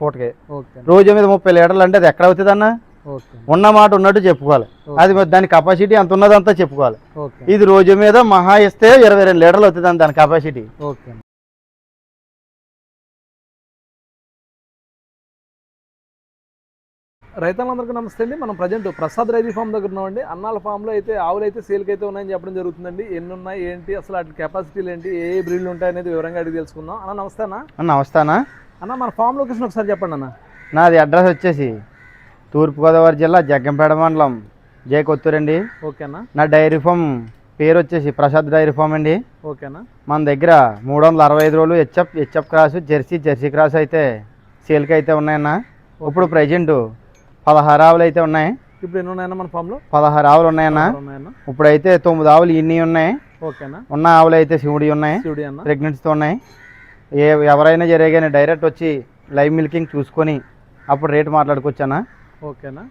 పూటకి రోజు మీద 30 లీటర్లు అంటే అది ఎక్కడ అవుతుంది అన్న? ఉన్న మాట ఉన్నట్టు చెప్పుకోవాలి. అది దాని కెపాసిటీ ఎంత ఉన్నదంతా చెప్పుకోవాలి. ఇది రోజు మీద మహా ఇస్తే 22 లీటర్లు అవుతుంది అన్న దాని కెపాసిటీ. రైతులందరికీ నమస్తే అండి. మనం ప్రజెంట్ ప్రసాద్ డైరీ ఫామ్ దగ్గర ఉన్నామండి. అన్నాల ఫామ్లో అయితే ఆవులు అయితే సేల్కి అయితే ఉన్నాయని చెప్పడం జరుగుతుందండి. ఎన్ని ఉన్నాయి ఏంటి, అసలు వాటి కెపాసిటీలు ఏంటి, ఏ బ్రీడ్లు ఉంటాయి అనేది వివరంగా అడిగి తెలుసుకుందాం. అన్న నమస్తే అన్న. నమస్తే అన్న. అన్న మన ఫామ్ లొకేషన్ ఒకసారి చెప్పండి అన్న. నాది అడ్రస్ వచ్చేసి తూర్పుగోదావరి జిల్లా జగ్గంపేట మండలం జే కొత్తూరు అండి. ఓకేనా. నా డైరీ ఫామ్ పేరు వచ్చేసి ప్రసాద్ డైరీ ఫామ్ అండి. ఓకేనా. మన దగ్గర 365 రోజులు హెచ్ఎఫ్ క్రాస్, జెర్సీ క్రాస్ అయితే సేల్కి అయితే ఉన్నాయన్న. ఇప్పుడు ప్రజెంట్ 16 ఆవులు అయితే ఉన్నాయి. ఇప్పుడు ఎన్ని ఉన్నాయన్న మన ఫామ్లో? 16 ఆవులు ఉన్నాయన్న. ఇప్పుడైతే 9 ఆవులు ఇన్ని ఉన్నాయి. ఓకేనా. ఉన్న ఆవులు అయితే శివుడి ఉన్నాయి, ప్రెగ్నెన్సీతో ఉన్నాయి. ఎవరైనా జరిగానే డైరెక్ట్ వచ్చి లైవ్ మిల్కింగ్ చూసుకొని అప్పుడు రేటు మాట్లాడుకోవచ్చన్నా. ఓకేనా.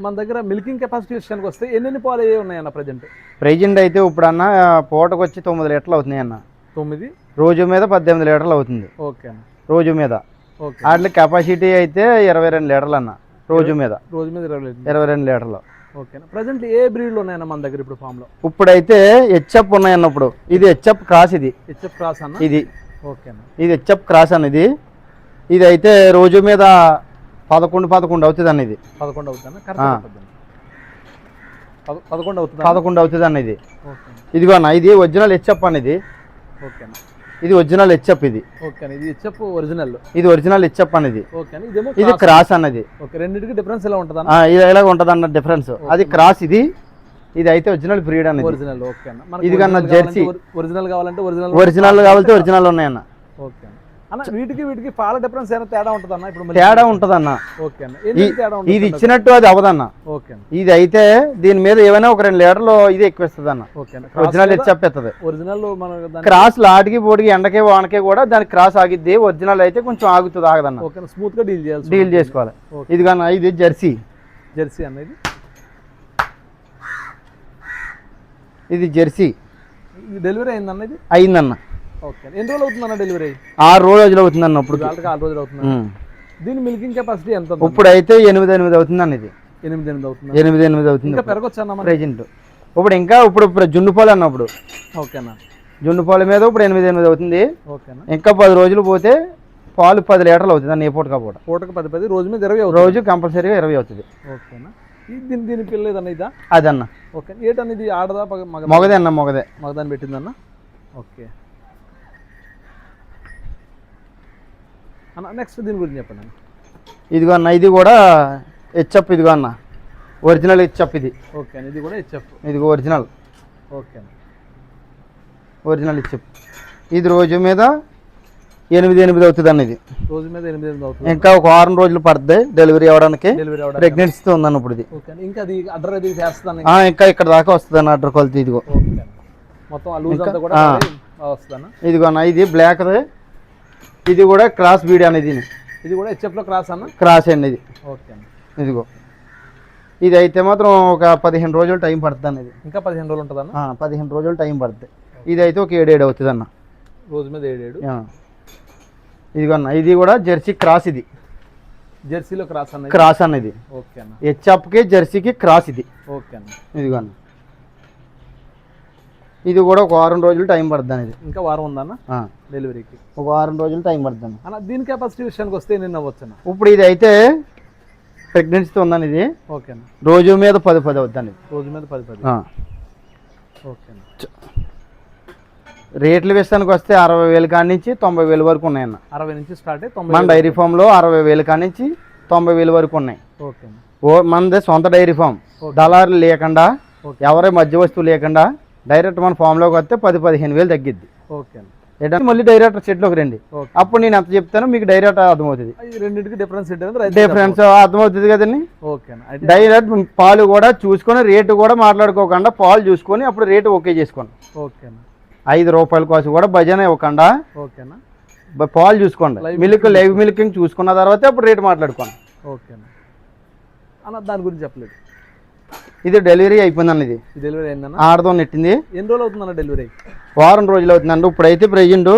మన దగ్గర మిల్కింగ్ కెపాసిటీ విషయానికి వస్తే ఎన్ని పాలు ఏ ఉన్నాయన్న ప్రజెంట్ అయితే ఇప్పుడు అన్న పూటకు వచ్చి 9 లీటర్లు అవుతున్నాయి అన్న. 9 రోజు మీద 18 లీటర్లు అవుతుంది. ఓకేనా. రోజు మీద వాటి కెపాసిటీ అయితే 22 లీటర్లు అన్న. రోజు మీద 22 లీటర్లు. ఓకేనా. ప్రజెంట్ ఏ బ్రీడ్లు ఉన్నాయన్న మన దగ్గర ఇప్పుడు ఫామ్ లో? ఇప్పుడైతే హెచ్ఎఫ్ ఉన్నాయన్న. ఇప్పుడు ఇది హెచ్ఎఫ్ క్రాస్. ఇది హెచ్ఎఫ్ క్రాస్ అన్న. ఇది ఓకేనా. ఇది హెచ్ఎఫ్ క్రాస్ అన్న. ఇది అయితే రోజు మీద 11 అవుతుంది అన్న. ఇది 11 అవుతుంది. 11 అవుతుంది అన్న. ఇదిగో అన్న, ఇది ఒరిజినల్ హెచ్ఎఫ్ అన్న. ఓకేనా. ఇది ఒరిజినల్ హెచ్ఎఫ్. ఇది ఓకే. ఇది హెచ్ఎఫ్ ఒరిజినల్. ఇది ఒరిజినల్ హెచ్ఎఫ్ అన్నది. ఓకే. ఇదేమో ఇది క్రాస్ అన్నది. ఓకే. రెండింటికి డిఫరెన్స్ ఎలా ఉంటది? ఇలాగ ఉంటది అన్న డిఫరెన్స్. అది క్రాస్. ఇది అయితే ఒరిజినల్ బ్రీడ్ అన్నది. ఒరిజినల్. ఓకే అన్న. ఇది కన్నా జెర్సీ ఒరిజినల్ కావాలంటే ఒరిజినల్ ఉన్నాయన్న. ఓకే అన్న. వీటికి పాల డిఫరెన్స్ ఏమైనా తేడా ఉంటదన్న? ఇప్పుడు తేడా ఉంటదన్న. ఓకే అన్న. ఇది ఇచ్చినట్టు అది అవదన్న. ఓకే. ఇది అయితే దీని మీద ఏమైనా ఒక 2 లీటర్లు ఇది ఎక్కువ ఇస్తుంది అన్న. ఒరిజినల్ చెప్పేస్తుంది. ఒరిజినల్ క్రాస్ లాటికి పోటీకి ఎండకే వానకే కూడా దానికి క్రాస్ ఆగిద్ది. ఒరిజినల్ అయితే కొంచెం ఆగుతుంది, ఆగదన్న. ఓకే. స్మూత్ గా డీల్ చేసుకోవాలి. ఇది కన్నా ఇది జెర్సీ అన్న. ఇది జెర్సీ. డెలివరీ అయిందన్న? ఇది అయిందన్న. ఓకే. ఎన్ని రోజులు అవుతుందన్న డెలివరీ? 6 రోజులు అవుతుంది అన్న. ఇప్పుడు 6 రోజులు అవుతుంది. దీని మిల్కింగ్ కెపాసిటీ ఎంత? ఇప్పుడు అయితే 8 అవుతుంది అన్న. ఇది 8 అవుతుంది. 8 అవుతుంది. ఇంకా పెరగొచ్చా ప్రెజెంట్? ఇప్పుడు జున్ను పాలు అన్న. ఇప్పుడు ఓకేనా. జున్ను పాల మీద ఇప్పుడు 8 అవుతుంది. ఓకేనా. ఇంకా 10 రోజులు పోతే పాలు 10 లీటర్లు అవుతుంది అన్న. ఏ పూటకి పూటకు 10 రోజు మీద 20 అవుతుంది. రోజు కంపల్సరీగా 20 అవుతుంది. ఓకేనా. దీని పిల్లలేదన్న? ఇదా అదన్న. ఓకే. ఏటన్నది ఆడదా మొగదే అన్న? మగదాన్ని పెట్టిందన్న. ఓకే అన్న. నెక్స్ట్ దీని గురించి చెప్పండి అన్న. ఇదిగో అన్న, ఇది కూడా హెచ్ఎఫ్. ఇదిగో అన్న ఒరిజినల్ హెచ్ఎఫ్. ఇది ఓకే. ఇది కూడా హెచ్ఎఫ్. ఇదిగో ఒరిజినల్. ఓకే. Original HF. ఇది రోజు మీద 8 అవుతుంది అన్న. ఇది రోజు మీద 8 అవుతుంది. ఇంకా ఒక 6 రోజులు పడుతుంది డెలివరీ అవ్వడానికి. ప్రెగ్నెన్సీతో ఉందన్న ఇప్పుడు. ఇది ఇంకా అది అడ్డర్ అది చేస్తాను. ఇంకా ఇక్కడ దాకా వస్తుంది అన్న అడ్డర్ కొలితే. ఇదిగో మొత్తం లూజ్ అంతా కూడా వస్తుందన్న. ఇదిగో అన్న, ఇది బ్లాక్. ఇది కూడా క్రాస్ బీడ్ అనేది. ఇది కూడా హెచ్ఎఫ్ లో క్రాస్ అన్న. క్రాస్ అండి ఇది. ఓకే. ఇదిగో ఇది అయితే మాత్రం ఒక 15 రోజులు టైం పడుతుంది అన్న. ఇది ఇంకా 15 రోజులు ఉంటుంది అన్న. 15 రోజులు టైం పడుతుంది. ఇది అయితే ఒక 7 అవుతుంది అన్న. రోజు మీద 7. ఇదిగో అన్న, ఇది కూడా జెర్సీ క్రాస్. ఇది జెర్సీలో క్రాస్ అన్న. ఇది ఓకే అన్న. హెచ్ఎఫ్కి జెర్సీకి క్రాస్. ఇది ఓకే అన్న. ఇదిగో అన్న, ఇది కూడా ఒక 6 రోజులు టైం పడుతుంది అనేది. ఇంకా వారం ఉందన్న డెలివరీకి? ఒక 6 రోజులు టైం పడుతుంది అన్న. దీని కెపాసిటీ విషయానికి వస్తే ఎన్ని అవ్వచ్చు? ఇప్పుడు ఇది అయితే ప్రెగ్నెన్సీతో ఉందని. ఇది ఓకేనా. రోజు మీద 10 అవుతుంది. రోజు మీద 10. ఓకేనా. రేట్ల విషయానికి వస్తే 60,000 కాడి నుంచి 90,000 వరకు ఉన్నాయన్న. 60 నుంచి స్టార్ట్. మన డైరీ ఫామ్ లో 60,000 కాడి నుంచి 90,000 వరకు ఉన్నాయి. ఓకే. మనది సొంత డైరీ ఫామ్. దళారులు లేకుండా, ఎవరే మధ్య వస్తువు లేకుండా డైరెక్ట్ మన ఫామ్ లోకి వస్తే 10-15,000 తగ్గిద్ది. ఓకే. మళ్ళీ డైరెక్ట్ షెడ్లోకి రండి. అప్పుడు నేను ఎంత చెప్తానో మీకు డైరెక్ట్ అర్థమవుతుంది. రెండింటికి డిఫరెన్స్ అర్థమవుతుంది కదండి. డైరెక్ట్ పాలు కూడా చూసుకొని రేటు కూడా మాట్లాడుకోకుండా పాలు చూసుకొని అప్పుడు రేటు ఓకే చేసుకోండి. ఓకేనా. 5 రూపాయల కోసం కూడా భజన ఇవ్వకుండా ఓకేనా పాలు చూసుకోండి. లైవ్ మిల్కింగ్ చూసుకున్న తర్వాత అప్పుడు రేటు మాట్లాడుకోండి. ఓకేనా అన్న. దాని గురించి చెప్పలేదు. ఇది డెలివరీ అయిపోయిందన్న. ఇది డెలివరీ అయిందన్న. ఆడదో నెట్టింది. ఎన్ని రోజులు అవుతుందన్న డెలివరీ? వారం రోజులు అవుతుందండి. ఇప్పుడైతే ప్రెజెంట్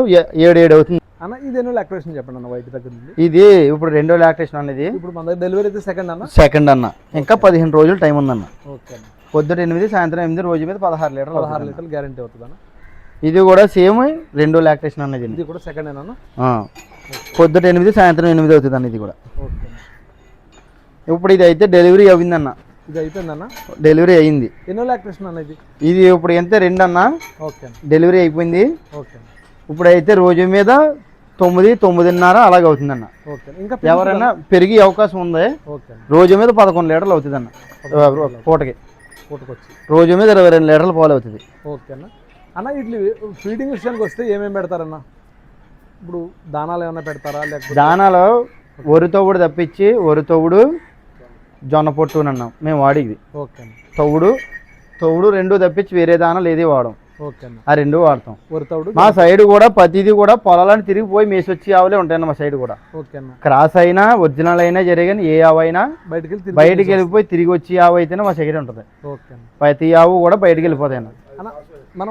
7 అవుతుంది. అన్న ఇది ఎన్నో లాక్టేషన్ చెప్పండి అన్న వైట్ దగ్గర నుండి. ఇది ఇప్పుడు రెండో లాక్టేషన్ అనేది. ఇప్పుడు మన దగ్గర డెలివరీ అయితే సెకండ్ అన్న. సెకండ్ అన్న. ఇంకా 15 రోజులు టైం ఉందన్న. ఓకే అన్న. పొద్దుట 8 సాయంత్రం 8 రోజు మీద 16 లీటర్లు. 16 లీటర్లు గ్యారంటీ అవుతుంది అన్న. ఇది కూడా సేమ్ రెండో లాక్టేషన్ అన్నది. ఇది కూడా సెకండ్ అన్న. పొద్దుట 8 సాయంత్రం 8 అవుతుంది అన్న ఇది కూడా. ఓకే. ఇప్పుడు ఇది అయితే డెలివరీ అయిందన్న. ఇది అయిపోయిందన్న. డెలివరీ అయింది. ఎన్నో లాక్టేషన్ అన్న ఇది? ఇది ఇప్పుడు ఎంత 2 అన్న. ఓకే. డెలివరీ అయిపోయింది. ఓకే. ఇప్పుడు అయితే రోజు మీద 9, 9:30 అలాగ అవుతుందన్న. ఓకే. ఇంకా ఎవరైనా పెరిగే అవకాశం ఉంది. ఓకే. రోజు మీద 11 లీటర్లు అవుతుందన్న పూటకి. పూటకొచ్చి రోజు మీద 22 లీటర్ల పాలు అవుతుంది. ఓకే అన్న. అన్న ఇట్లా ఫీడింగ్ విషయానికి వస్తే ఏమేమి పెడతారన్న? ఇప్పుడు దానాలు ఏమైనా పెడతారా? లేకపోతే దానాలో వరి తవుడు తప్పించి వరి తవుడు జొన్న పొట్టు అన్నాం మేము వాడికి. ఓకే అన్న. తవుడు 2 తప్పించి వేరే దానాలు ఏది వాడడం. ఓకే అన్న. ఆ 2 వాడతాం. వరి తవుడు మా సైడ్ కూడా ప్రతిదీ కూడా పొలాలను తిరిగిపోయి మేసి వచ్చి ఆవులే ఉంటాయన్న మా సైడ్ కూడా. ఓకే అన్న. క్రాస్ అయినా ఒరిజినల్ అయినా జరిగిన ఏ ఆవు అయినా బయటికి వెళ్ళిపోయి తిరిగి వచ్చి ఆవు అయితేనే మా సైడ్ ఉంటుంది. ఓకే అన్న. ప్రతి ఆవు కూడా బయటికి వెళ్ళిపోతాయి అన్న. మన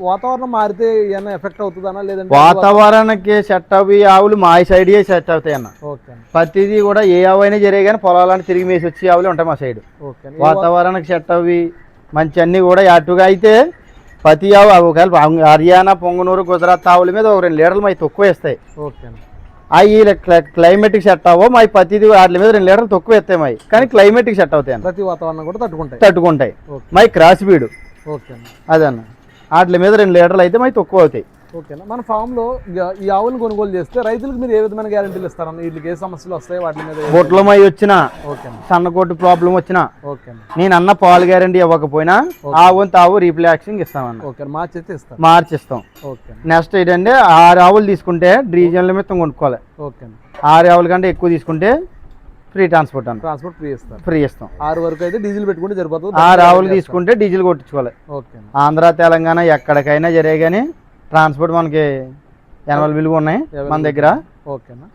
వాతావరణం మారితే ఏమైనా ఎఫెక్ట్ అవుతుందన్నా? లేదంటే వాతావరణానికి సెట్ అవి ఆవులు మా సైడ్ సెట్ అవుతాయి అన్న. ఓకే. ప్రతిదీ కూడా ఏ ఆవు అయినా జరిగే కానీ పొలాలను తిరిగి మేసి వచ్చి ఆవులే ఉంటాయి మా సైడ్. ఓకే. వాతావరణానికి సెట్ అవి మంచి అన్ని కూడా యాటుగా అయితే ప్రతి ఆవు ఒకవేళ హర్యానా, పొంగనూరు, గుజరాత్ ఆవుల మీద ఒక 2 లీటర్లు మాకు తక్కువ వేస్తాయి. ఓకే. అవి క్లైమేట్కి సెట్ అవ్వవు మావి. ప్రతిదీ వాటి మీద 2 లీటర్లు తక్కువ వేస్తాయి మావి, కానీ క్లైమేట్కి సెట్ అవుతాయి అన్న. ప్రతి వాతావరణం కూడా తట్టుకుంటాయి. మావి క్రాస్ బీడు. ఓకే. అదన్న వాటి మీద 2 లీటర్లు అయితే మావి తక్కువ అవుతాయి. ఓకేనా. మన ఫామ్లో ఈ ఆవులను కొనుగోలు చేస్తే రైతులకు మీరు ఏ విధమైన గ్యారెంటీలు ఇస్తారన్న? వీటికి ఏ సమస్యలు వస్తాయి వాటి మీద? బొట్ల మై వచ్చినా, ఓకే, సన్నకోటి ప్రాబ్లం వచ్చినా, ఓకే, నేను అన్న పాలు గ్యారెంటీ ఇవ్వకపోయినా ఆవుని ఆవు రీప్లాక్సింగ్ ఇస్తామన్న. ఓకే, మార్చిస్తాం. ఓకే. నెక్స్ట్ ఏంటంటే 6 ఆవులు తీసుకుంటే డీజిల్ నిమిత్తం కొనుక్కోవాలి. ఓకే. 6 ఆవుల కంటే ఎక్కువ తీసుకుంటే ఫ్రీ ట్రాన్స్పోర్ట్ అన్న. ట్రాన్స్పోర్ట్ ఫ్రీ ఇస్తాం. 6 వరకు అయితే డీజిల్ పెట్టుకుంటే సరిపోతుంది. 6 ఆవులు తీసుకుంటే డీజిల్ కొట్టించుకోవాలి. ఓకే. ఆంధ్ర, తెలంగాణ ఎక్కడికైనా జరిగే కానీ ట్రాన్స్పోర్ట్ మనకి యాన్యువల్ బిల్లు ఉన్నాయి మన దగ్గర. ఓకేనా.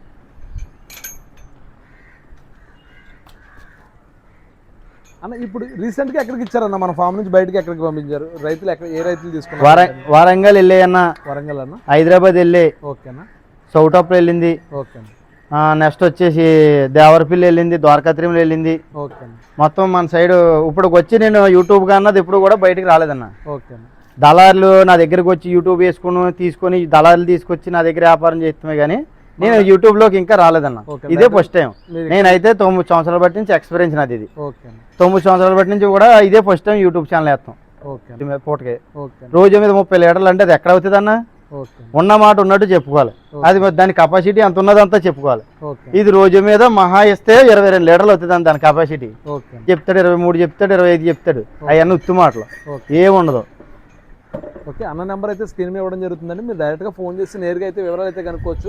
అన్న ఇప్పుడు రీసెంట్గా ఎక్కడికి ఇచ్చారన్న? మన ఫామ్ నుంచి బయటకి ఎక్కడికి పంపించారు? రైతులు ఏ రైతులు తీసుకున్నారు? వరంగల్ వెళ్ళే అన్న. వరంగల్ అన్న. హైదరాబాద్ వెళ్ళి. ఓకేనా. సౌటాప్లో వెళ్ళింది. ఓకే. నెక్స్ట్ వచ్చేసి దేవరపల్లి వెళ్ళింది, ద్వారకాత్రిములు వెళ్ళింది. ఓకే. మొత్తం మన సైడ్ ఇప్పుడు వచ్చి నేను యూట్యూబ్ అన్నది ఇప్పుడు కూడా బయటికి రాలేదన్న. ఓకే. దళారులు నా దగ్గరకు వచ్చి యూట్యూబ్ తీసుకొని దళారులు తీసుకొచ్చి నా దగ్గర వ్యాపారం చేస్తున్నాయి కానీ నేను యూట్యూబ్లోకి ఇంకా రాలేదన్న. ఇదే ఫస్ట్ టైం. నేనైతే 9 సంవత్సరాల బట్టి నుంచి ఎక్స్పీరియన్స్ నాది ఇది. 9 సంవత్సరాల బట్టి నుంచి కూడా ఇదే ఫస్ట్ టైం యూట్యూబ్ ఛానల్ వేస్తాం. పూటకి రోజు మీద 30 లీటర్లు అంటే అది ఎక్కడ అవుతుంది అన్న? ఉన్న మాట ఉన్నట్టు చెప్పుకోవాలి. అది దాని కెపాసిటీ అంత ఉన్నదంతా చెప్పుకోవాలి. ఇది రోజు మీద మహా ఇస్తే 22 లీటర్లు అవుతుంది అని దాని కెపాసిటీ. చెప్తాడు 23 చెప్తాడు, 25 చెప్తాడు. అవన్నీ ఉత్తు మాటలు ఏముండదు. ఓకే. అన్న నెంబర్ అయితే స్క్రీన్ మీద ఇవ్వడం జరుగుతుందండి. మీరు డైరెక్ట్గా ఫోన్ చేసి నేరుగా అయితే వివరాలు అయితే కనుక్కోవచ్చు.